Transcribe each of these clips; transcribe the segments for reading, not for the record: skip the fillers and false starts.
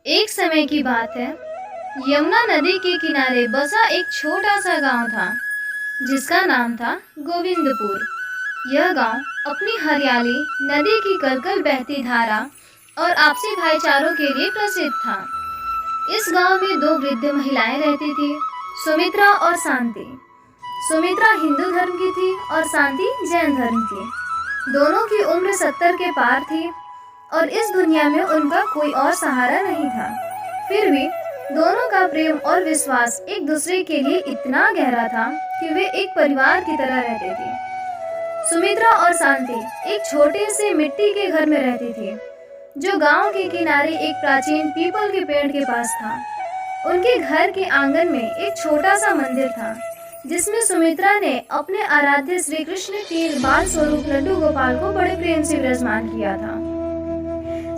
एक समय की बात है। यमुना नदी के किनारे बसा एक छोटा सा गांव था जिसका नाम था गोविंदपुर। यह गांव अपनी हरियाली, नदी की कलकल बहती धारा और आपसी भाईचारों के लिए प्रसिद्ध था। इस गांव में दो वृद्ध महिलाएं रहती थी, सुमित्रा और शांति। सुमित्रा हिंदू धर्म की थी और शांति जैन धर्म की। दोनों की उम्र 70 के पार थी और इस दुनिया में उनका कोई और सहारा नहीं था। फिर भी दोनों का प्रेम और विश्वास एक दूसरे के लिए इतना गहरा था कि वे एक परिवार की तरह रहते थे। सुमित्रा और शांति एक छोटे से मिट्टी के घर में रहती थी जो गांव के किनारे एक प्राचीन पीपल के पेड़ के पास था। उनके घर के आंगन में एक छोटा सा मंदिर था जिसमें सुमित्रा ने अपने आराध्य श्री कृष्ण के बाल स्वरूप लड्डू गोपाल को बड़े प्रेम से विराजमान किया था।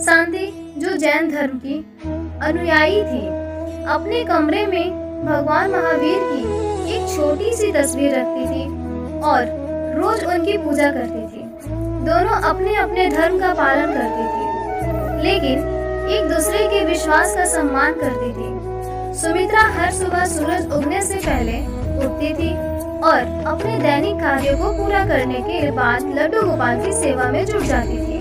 शांति, जो जैन धर्म की अनुयायी थी, अपने कमरे में भगवान महावीर की एक छोटी सी तस्वीर रखती थी और रोज उनकी पूजा करती थी। दोनों अपने अपने धर्म का पालन करती थी, लेकिन एक दूसरे के विश्वास का सम्मान करती थी। सुमित्रा हर सुबह सूरज उगने से पहले उठती थी और अपने दैनिक कार्यों को पूरा करने के बाद लड्डू गोपाल की सेवा में जुट जाती थी।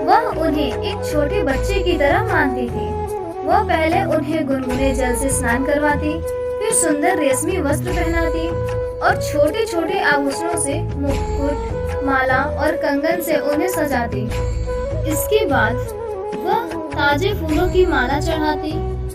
वह उन्हें एक छोटे बच्चे की तरह मानती थी। वह पहले उन्हें गुनगुने जल से स्नान करवाती, फिर सुंदर रेशमी वस्त्र पहनाती और छोटे छोटे आभूषणों से मुकुट, माला और कंगन से उन्हें सजाती। इसके बाद वह ताजे फूलों की माला चढ़ाती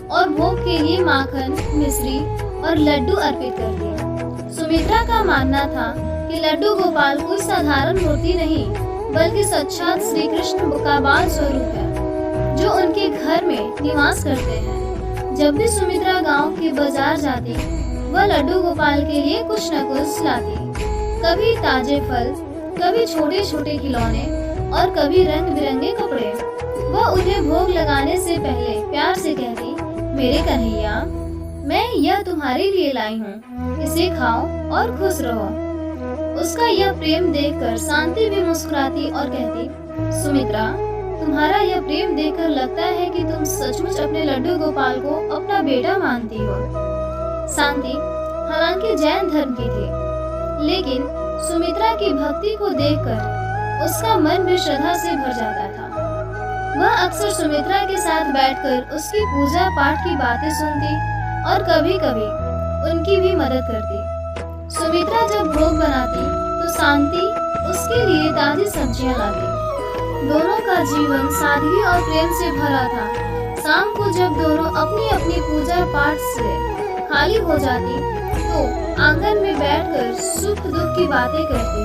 और भोग के लिए माखन, मिश्री और लड्डू अर्पित करती। सुमित्रा का मानना था कि लड्डू गोपाल कोई साधारण मूर्ति नहीं बल्कि साक्षात श्री कृष्ण का बाल स्वरूप है जो उनके घर में निवास करते हैं। जब भी सुमित्रा गांव के बाजार जाती, वह लड्डू गोपाल के लिए कुछ न कुछ लाती। कभी ताजे फल, कभी छोटे छोटे खिलौने और कभी रंग बिरंगे कपड़े। वह उन्हें भोग लगाने से पहले प्यार से कहती, मेरे कन्हैया, मैं यह तुम्हारे लिए लाई हूँ, इसे खाओ और खुश रहो। उसका यह प्रेम देखकर शांति भी मुस्कुराती और कहती, सुमित्रा, तुम्हारा यह प्रेम देखकर लगता है कि तुम सचमुच अपने लड्डू गोपाल को अपना बेटा मानती हो। शांति हालांकि जैन धर्म की थी, लेकिन सुमित्रा की भक्ति को देखकर उसका मन भी श्रद्धा से भर जाता था। वह अक्सर सुमित्रा के साथ बैठकर उसकी पूजा पाठ की बातें सुनती और कभी कभी उनकी भी मदद करती। सुमित्रा जब भोग बनाती तो शांति उसके लिए ताजी सब्जियां लाती। दोनों का जीवन सादगी और प्रेम से भरा था। शाम को जब दोनों अपनी अपनी पूजा पाठ से खाली हो जाती तो आंगन में बैठकर सुख दुख की बातें करती,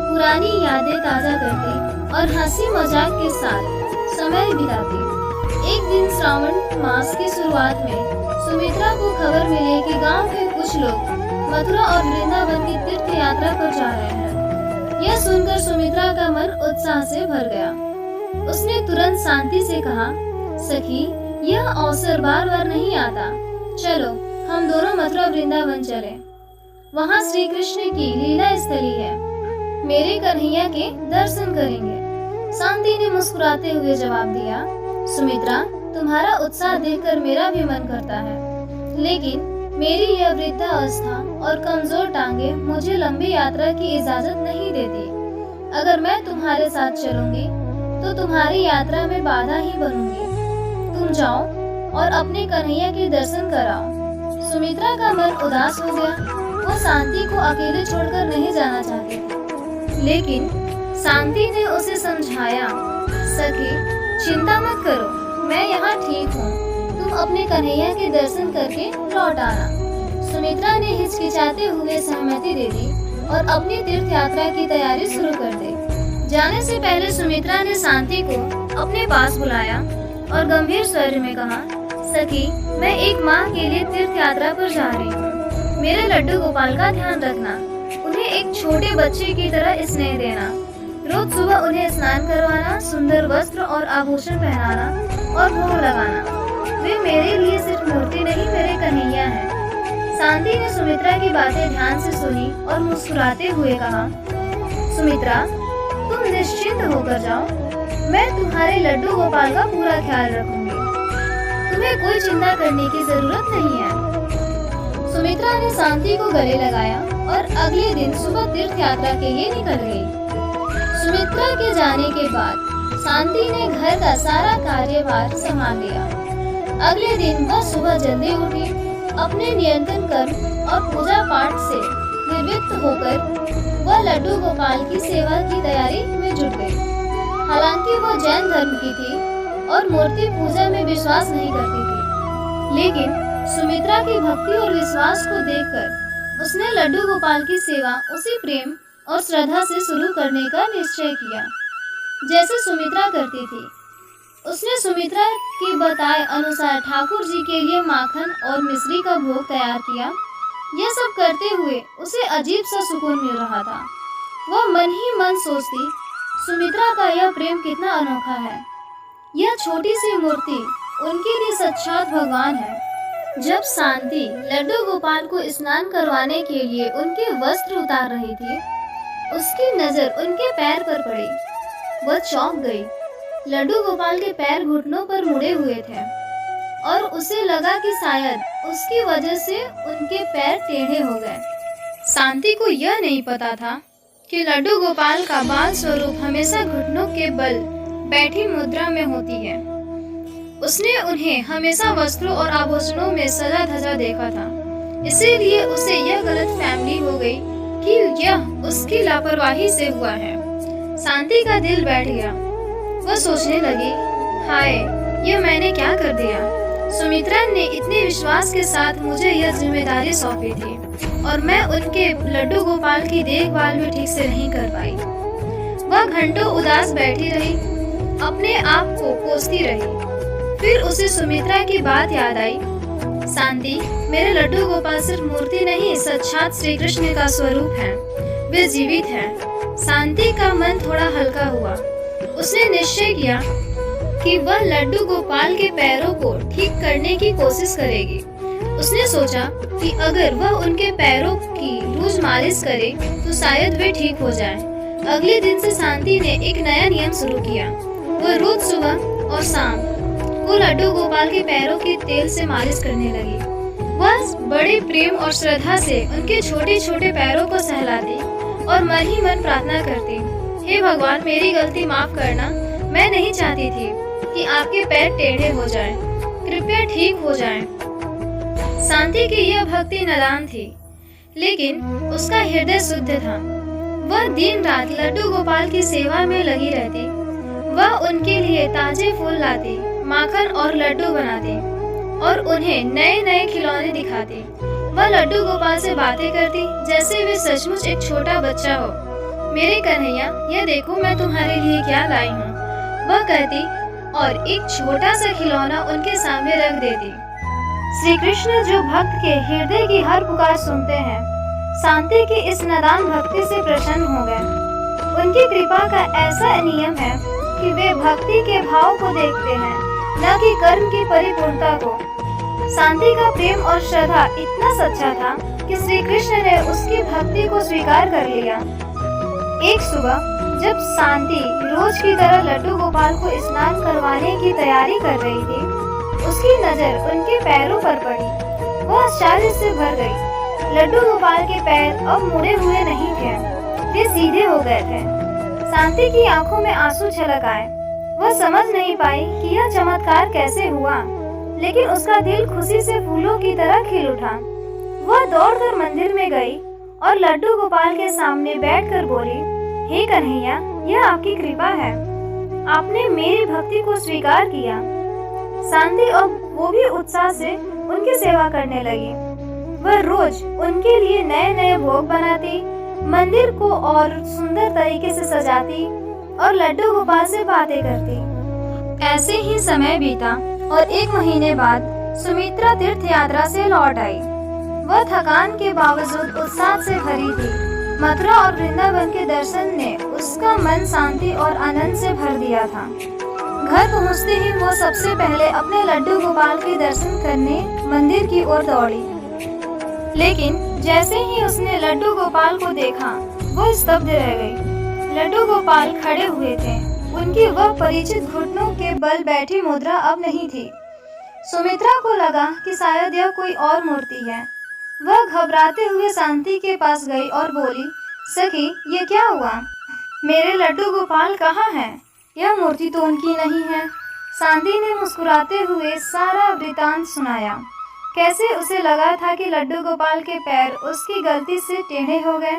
पुरानी यादें ताजा करती और हंसी मजाक के साथ समय बिताती। एक दिन श्रावण मास की शुरुआत में सुमित्रा को खबर मिली कि गांव के कुछ लोग मथुरा और वृंदावन की तीर्थ यात्रा पर जा रहे हैं। यह सुनकर सुमित्रा का मन उत्साह से भर गया। उसने तुरंत शांति से कहा, सखी, यह अवसर बार बार नहीं आता। चलो हम दोनों मथुरा वृंदावन चलें। वहाँ श्री कृष्ण की लीला स्थली है। मेरे कन्हैया के दर्शन करेंगे। शांति ने मुस्कुराते हुए जवाब दिया, सुमित्रा, तुम्हारा उत्साह देखकर मेरा भी मन करता है, लेकिन मेरी यह वृद्धावस्था और कमजोर टांगे मुझे लंबी यात्रा की इजाजत नहीं देती। अगर मैं तुम्हारे साथ चलूंगी तो तुम्हारी यात्रा में बाधा ही बनूंगी। तुम जाओ और अपने कन्हैया के दर्शन कराओ। सुमित्रा का मन उदास हो गया। वो शांति को अकेले छोड़कर नहीं जाना चाहती थी, लेकिन शांति ने उसे समझाया, सखी, चिंता मत करो, मैं यहाँ ठीक हूँ। तुम अपने कन्हैया के दर्शन करके लौट आना। सुमित्रा ने हिचकिचाते हुए सहमति दे दी और अपनी तीर्थ यात्रा की तैयारी शुरू कर दी। जाने से पहले सुमित्रा ने शांति को अपने पास बुलाया और गंभीर स्वर में कहा, सखी, मैं एक माह के लिए तीर्थ यात्रा पर जा रही हूँ। मेरे लड्डू गोपाल का ध्यान रखना, उन्हें एक छोटे बच्चे की तरह स्नेह देना। रोज सुबह उन्हें स्नान करवाना, सुंदर वस्त्र और आभूषण पहनाना और भोग लगाना। वे मेरे लिए सिर्फ मूर्ति नहीं, मेरे कन्हैया हैं। शांति ने सुमित्रा की बातें ध्यान से सुनी और मुस्कुराते हुए कहा, सुमित्रा, तुम निश्चिंत होकर जाओ, मैं तुम्हारे लड्डू गोपाल का पूरा ख्याल रखूंगी। तुम्हें कोई चिंता करने की जरूरत नहीं है। सुमित्रा ने शांति को गले लगाया और अगले दिन सुबह तीर्थ यात्रा के लिए निकल गई। सुमित्रा के जाने के बाद शांति ने घर का सारा कार्यभार संभाल लिया। अगले दिन वह सुबह जल्दी उठी, अपने नियंत्रण कर्म और पूजा पाठ से निर्वृत्त होकर वह लड्डू गोपाल की सेवा की तैयारी में जुट गई। हालांकि वह जैन धर्म की थी और मूर्ति पूजा में विश्वास नहीं करती थी, लेकिन सुमित्रा की भक्ति और विश्वास को देखकर उसने लड्डू गोपाल की सेवा उसी प्रेम और श्रद्धा से शुरू करने का निश्चय किया जैसे सुमित्रा करती थी। उसने सुमित्रा के बताए अनुसार ठाकुर जी के लिए माखन और मिश्री का भोग तैयार किया। यह सब करते हुए उसे अजीब सा सुकून मिल रहा था। वह मन ही मन सोचती, सुमित्रा का यह प्रेम कितना अनोखा है। यह छोटी सी मूर्ति उनके लिए साक्षात भगवान है। जब शांति लड्डू गोपाल को स्नान करवाने के लिए उनके वस्त्र उतार रही थी, उसकी नजर उनके पैर पर पड़ी। वह चौंक गई। लड्डू गोपाल के पैर घुटनों पर मुड़े हुए थे और उसे लगा कि शायद उसकी वजह से उनके पैर टेढ़े हो गए। शांति को यह नहीं पता था कि लड्डू गोपाल का बाल स्वरूप हमेशा घुटनों के बल बैठी मुद्रा में होती है। उसने उन्हें हमेशा वस्त्रों और आभूषणों में सजा धजा देखा था, इसीलिए उसे यह गलतफहमी हो गई कि यह उसकी लापरवाही से हुआ है। शांति का दिल बैठ गया। वह सोचने लगी, हाय, यह मैंने क्या कर दिया। सुमित्रा ने इतने विश्वास के साथ मुझे यह जिम्मेदारी सौंपी थी और मैं उनके लड्डू गोपाल की देखभाल भी ठीक से नहीं कर पाई। वह घंटों उदास बैठी रही, अपने आप को कोसती रही। फिर उसे सुमित्रा की बात याद आई। शांति, मेरे लड्डू गोपाल सिर्फ मूर्ति नहीं, साक्षात श्री कृष्ण का स्वरूप है। वे जीवित हैं। शांति का मन थोड़ा हल्का हुआ। उसने निश्चय किया कि वह लड्डू गोपाल के पैरों को ठीक करने की कोशिश करेगी। उसने सोचा कि अगर वह उनके पैरों की रोज मालिश करे तो शायद वे ठीक हो जाएं। अगले दिन से शांति ने एक नया नियम शुरू किया। वह रोज सुबह और शाम को लड्डू गोपाल के पैरों के तेल से मालिश करने लगी। वह बड़े प्रेम और श्रद्धा से उनके छोटे छोटे पैरों को सहलाती और मन ही मन प्रार्थना करती, हे भगवान, मेरी गलती माफ करना। मैं नहीं चाहती थी कि आपके पैर टेढ़े हो जाएं। कृपया ठीक हो जाएं। शांति की यह भक्ति नादान थी, लेकिन उसका हृदय शुद्ध था। वह दिन रात लड्डू गोपाल की सेवा में लगी रहती। वह उनके लिए ताजे फूल लाती, माखन और लड्डू बनाती और उन्हें नए नए खिलौने दिखाती। वह लड्डू गोपाल से बातें करती जैसे वे सचमुच एक छोटा बच्चा हो। मेरे कन्हैया, यह देखो मैं तुम्हारे लिए क्या लाई हूँ, वह कहती और एक छोटा सा खिलौना उनके सामने रख देती। श्री कृष्ण जो भक्त के हृदय की हर पुकार सुनते हैं, शांति की इस नादान भक्ति से प्रसन्न हो गए। उनकी कृपा का ऐसा नियम है कि वे भक्ति के भाव को देखते हैं, न कि कर्म की परिपूर्णता को। शांति का प्रेम और श्रद्धा इतना सच्चा था कि श्री कृष्ण ने उसकी भक्ति को स्वीकार कर लिया। एक सुबह जब शांति रोज की तरह लड्डू गोपाल को स्नान करवाने की तैयारी कर रही थी, उसकी नजर उनके पैरों पर पड़ी। वह आश्चर्य से भर गई। लड्डू गोपाल के पैर अब मुड़े हुए नहीं थे, वे सीधे हो गए थे। शांति की आंखों में आंसू छलक आए। वह समझ नहीं पाई कि यह चमत्कार कैसे हुआ, लेकिन उसका दिल खुशी से फूलों की तरह खिल उठा। वह दौड़कर मंदिर में गई और लड्डू गोपाल के सामने बैठकर बोली, हे कन्हैया, यह आपकी कृपा है। आपने मेरी भक्ति को स्वीकार किया। शांति अब वो भी उत्साह से उनकी सेवा करने लगी। वह रोज उनके लिए नए नए भोग बनाती, मंदिर को और सुंदर तरीके से सजाती और लड्डू गोपाल से बातें करती। ऐसे ही समय बीता और 1 महीने बाद सुमित्रा तीर्थ यात्रा से लौट आई। वह थकान के बावजूद उत्साह से भरी थी। मथुरा और वृंदावन के दर्शन ने उसका मन शांति और आनंद से भर दिया था। घर पहुंचते ही वो सबसे पहले अपने लड्डू गोपाल के दर्शन करने मंदिर की ओर दौड़ी। लेकिन जैसे ही उसने लड्डू गोपाल को देखा, वो स्तब्ध रह गई। लड्डू गोपाल खड़े हुए थे। उनकी वह परिचित घुटनों के बल बैठी मुद्रा अब नहीं थी। सुमित्रा को लगा कि शायद यह कोई और मूर्ति है। वह घबराते हुए शांति के पास गई और बोली, सखी, ये क्या हुआ? मेरे लड्डू गोपाल कहाँ हैं? यह मूर्ति तो उनकी नहीं है। शांति ने मुस्कुराते हुए सारा वृतांत सुनाया। कैसे उसे लगा था कि लड्डू गोपाल के पैर उसकी गलती से टेढ़े हो गए,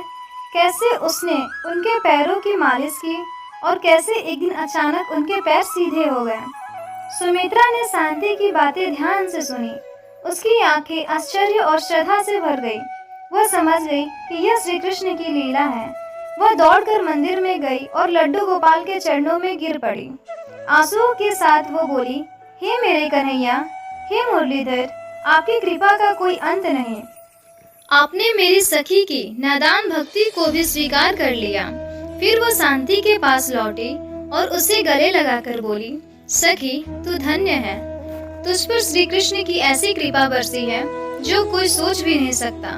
कैसे उसने उनके पैरों की मालिश की और कैसे एक दिन अचानक उनके पैर सीधे हो गए। सुमित्रा ने शांति की बातें ध्यान से सुनी। उसकी आंखें आश्चर्य और श्रद्धा से भर गई। वह समझ गई कि यह श्री कृष्ण की लीला है। वह दौड़कर मंदिर में गई और लड्डू गोपाल के चरणों में गिर पड़ी। आंसुओं के साथ वो बोली, हे मेरे कन्हैया, हे मुरलीधर, आपकी कृपा का कोई अंत नहीं। आपने मेरी सखी की नादान भक्ति को भी स्वीकार कर लिया। फिर वो शांति के पास लौटी और उसे गले लगाकर बोली, सखी, तू धन्य है। तुझ पर श्री कृष्ण की ऐसी कृपा बरसी है जो कोई सोच भी नहीं सकता।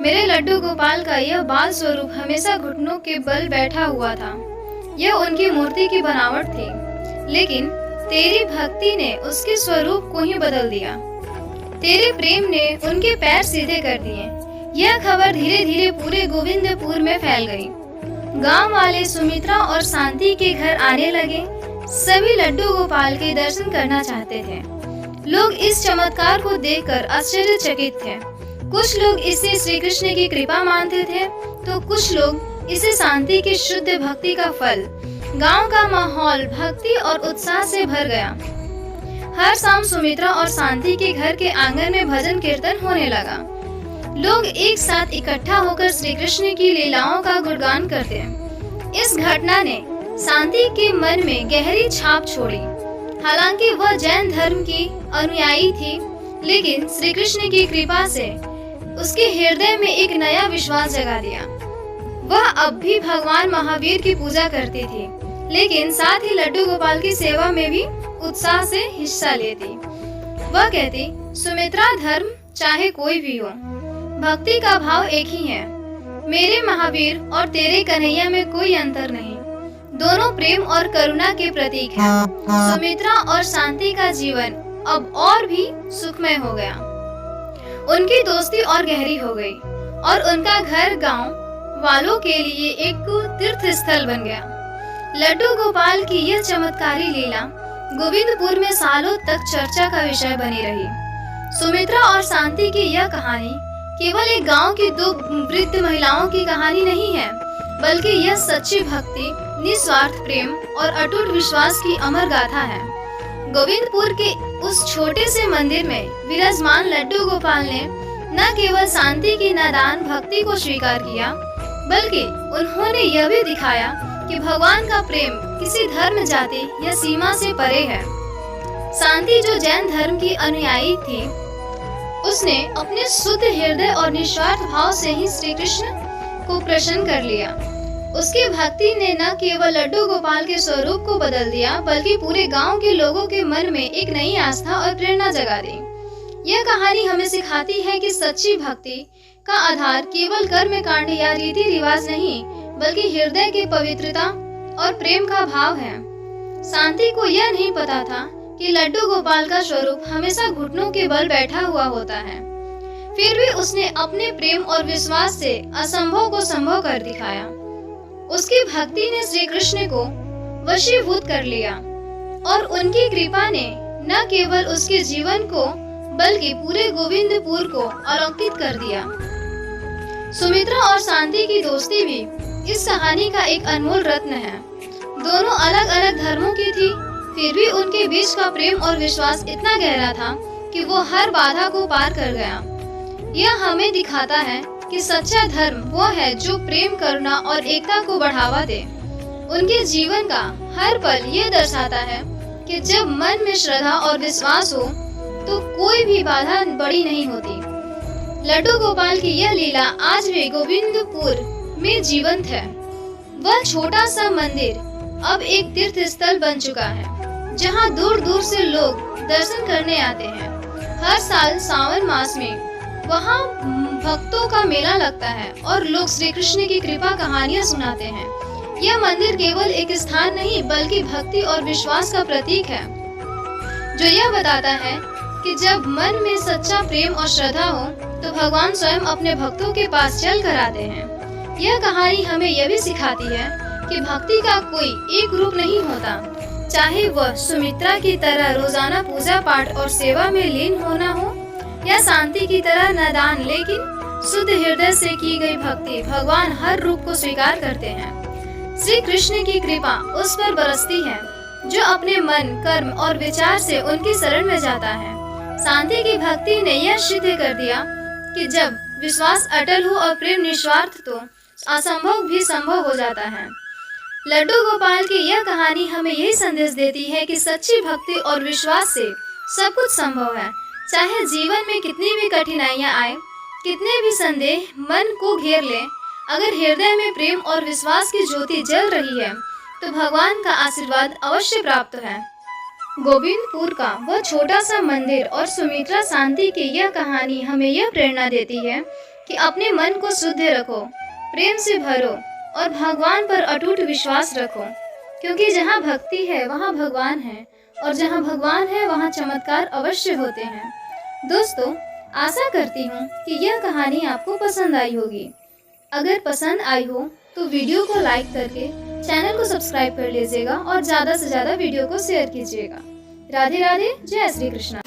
मेरे लड्डू गोपाल का यह बाल स्वरूप हमेशा घुटनों के बल बैठा हुआ था। यह उनकी मूर्ति की बनावट थी, लेकिन तेरी भक्ति ने उसके स्वरूप को ही बदल दिया। तेरे प्रेम ने उनके पैर सीधे कर दिए। यह खबर धीरे धीरे पूरे गोविंदपुर में फैल गई। गांव वाले सुमित्रा और शांति के घर आने लगे। सभी लड्डू गोपाल के दर्शन करना चाहते थे। लोग इस चमत्कार को देखकर आश्चर्यचकित थे। कुछ लोग इसे श्री कृष्ण की कृपा मानते थे, तो कुछ लोग इसे शांति की शुद्ध भक्ति का फल। गांव का माहौल भक्ति और उत्साह से भर गया। हर शाम सुमित्रा और शांति के घर के आंगन में भजन कीर्तन होने लगा। लोग एक साथ इकट्ठा होकर श्री कृष्ण की लीलाओं का गुणगान करते। इस घटना ने शांति के मन में गहरी छाप छोड़ी। हालांकि वह जैन धर्म की अनुयायी थी, लेकिन श्री कृष्ण की कृपा से उसके हृदय में एक नया विश्वास जगा दिया। वह अब भी भगवान महावीर की पूजा करती थी, लेकिन साथ ही लड्डू गोपाल की सेवा में भी उत्साह से हिस्सा लेती। वह कहती, सुमित्रा, धर्म चाहे कोई भी हो, भक्ति का भाव एक ही है। मेरे महावीर और तेरे कन्हैया में कोई अंतर नहीं। दोनों प्रेम और करुणा के प्रतीक हैं। सुमित्रा और शांति का जीवन अब और भी सुखमय हो गया। उनकी दोस्ती और गहरी हो गई और उनका घर गांव वालों के लिए एक तीर्थ स्थल बन गया। लड्डू गोपाल की यह चमत्कारी लीला गोविंदपुर में सालों तक चर्चा का विषय बनी रही। सुमित्रा और शांति की यह कहानी केवल एक गांव की दो वृद्ध महिलाओं की कहानी नहीं है, बल्कि यह सच्ची भक्ति, निस्वार्थ प्रेम और अटूट विश्वास की अमर गाथा है। गोविंदपुर के उस छोटे से मंदिर में विराजमान लड्डू गोपाल ने न केवल शांति की नादान भक्ति को स्वीकार किया, बल्कि उन्होंने यह भी दिखाया कि भगवान का प्रेम किसी धर्म, जाति या सीमा से परे है। शांति, जो जैन धर्म की अनुयायी थी, उसने अपने शुद्ध हृदय और निस्वार्थ भाव से ही श्री कृष्ण को प्रसन्न कर लिया। उसकी भक्ति ने न केवल लड्डू गोपाल के स्वरूप को बदल दिया, बल्कि पूरे गांव के लोगों के मन में एक नई आस्था और प्रेरणा जगा दी। यह कहानी हमें सिखाती है कि सच्ची भक्ति का आधार केवल कर्म कांड या रीति रिवाज नहीं, बल्कि हृदय की पवित्रता और प्रेम का भाव है। शांति को यह नहीं पता था कि लड्डू गोपाल का स्वरूप हमेशा घुटनों के बल बैठा हुआ होता है। फिर भी उसने अपने प्रेम और विश्वास से असंभव को संभव कर दिखाया। उसकी भक्ति ने श्री कृष्ण को वशीभूत कर लिया और उनकी कृपा ने न केवल उसके जीवन को बल्कि पूरे गोविंदपुर को अलौकिक कर दिया। सुमित्रा और शांति की दोस्ती भी इस कहानी का एक अनमोल रत्न है। दोनों अलग अलग धर्मों की थी, फिर भी उनके बीच का प्रेम और विश्वास इतना गहरा था कि वो हर बाधा को पार कर गया। यह हमें दिखाता है कि सच्चा धर्म वो है जो प्रेम, करुणा और एकता को बढ़ावा दे। उनके जीवन का हर पल ये दर्शाता है कि जब मन में श्रद्धा और विश्वास हो तो कोई भी बाधा बड़ी नहीं होती। लड्डू गोपाल की यह लीला आज भी गोविंदपुर में जीवंत है। वह छोटा सा मंदिर अब एक तीर्थ स्थल बन चुका है, जहां दूर दूर से लोग दर्शन करने आते हैं। हर साल सावन मास में वहां भक्तों का मेला लगता है और लोग श्री कृष्ण की कृपा कहानियां सुनाते हैं। यह मंदिर केवल एक स्थान नहीं, बल्कि भक्ति और विश्वास का प्रतीक है, जो यह बताता है कि जब मन में सच्चा प्रेम और श्रद्धा हो तो भगवान स्वयं अपने भक्तों के पास चल कर आते हैं। यह कहानी हमें यह भी सिखाती है कि भक्ति का कोई एक रूप नहीं होता, चाहे वह सुमित्रा की तरह रोजाना पूजा पाठ और सेवा में लीन होना हो या शांति की तरह नादान लेकिन शुद्ध हृदय से की गई भक्ति। भगवान हर रूप को स्वीकार करते हैं। श्री कृष्ण की कृपा उस पर बरसती है जो अपने मन, कर्म और विचार से उनकी शरण में जाता है। शांति की भक्ति ने यह सिद्ध कर दिया कि जब विश्वास अटल हो और प्रेम निस्वार्थ तो असंभव भी संभव हो जाता है। लड्डू गोपाल की यह कहानी हमें यही संदेश देती है कि सच्ची भक्ति और विश्वास से सब कुछ संभव है। चाहे जीवन में कितनी भी कठिनाइयां आए, कितने भी संदेह मन को घेर ले, अगर हृदय में प्रेम और विश्वास की ज्योति जल रही है तो भगवान का आशीर्वाद अवश्य प्राप्त है। गोविंदपुर का वह छोटा सा मंदिर और सुमित्रा शांति की यह कहानी हमें यह प्रेरणा देती है कि अपने मन को शुद्ध रखो, प्रेम से भरो और भगवान पर अटूट विश्वास रखो, क्योंकि जहाँ भक्ति है वहाँ भगवान है और जहाँ भगवान है वहाँ चमत्कार अवश्य होते हैं। दोस्तों, आशा करती हूँ कि यह कहानी आपको पसंद आई होगी। अगर पसंद आई हो तो वीडियो को लाइक करके चैनल को सब्सक्राइब कर लीजिएगा और ज़्यादा से ज़्यादा वीडियो को शेयर कीजिएगा। राधे राधे, जय श्री कृष्णा।